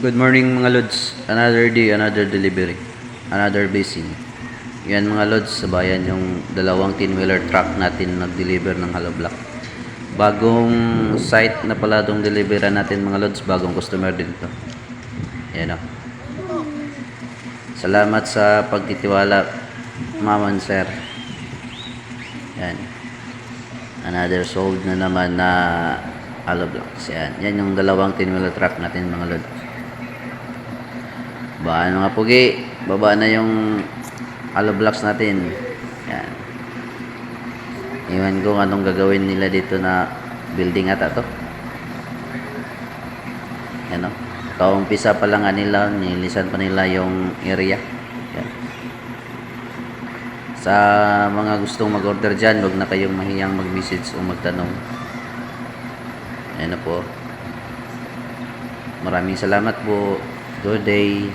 Good morning mga lods. Another day, another delivery. Another basin. Yan mga lods, sa bayan yung dalawang 10-wheeler truck natin nag-deliver ng hollow block. Bagong site na pala itong delivery natin mga lods. Bagong customer din ito. Yan o. Salamat sa pagtitiwala, ma'am and sir. Yan. Another sold na naman na hollow blocks. Yan. Yan yung dalawang 10-wheeler truck natin mga lods. Baan mga pugi, baba na yung hollow blocks natin. Yan. Iwan ko anong gagawin nila dito na building ata to. Yan o. Kaumpisa pa lang nila, nilisan pa nila yung area. Yan. Sa mga gustong mag-order dyan, huwag na kayong mahiyang mag-message o magtanong. Yan na po. Maraming salamat po. Good day.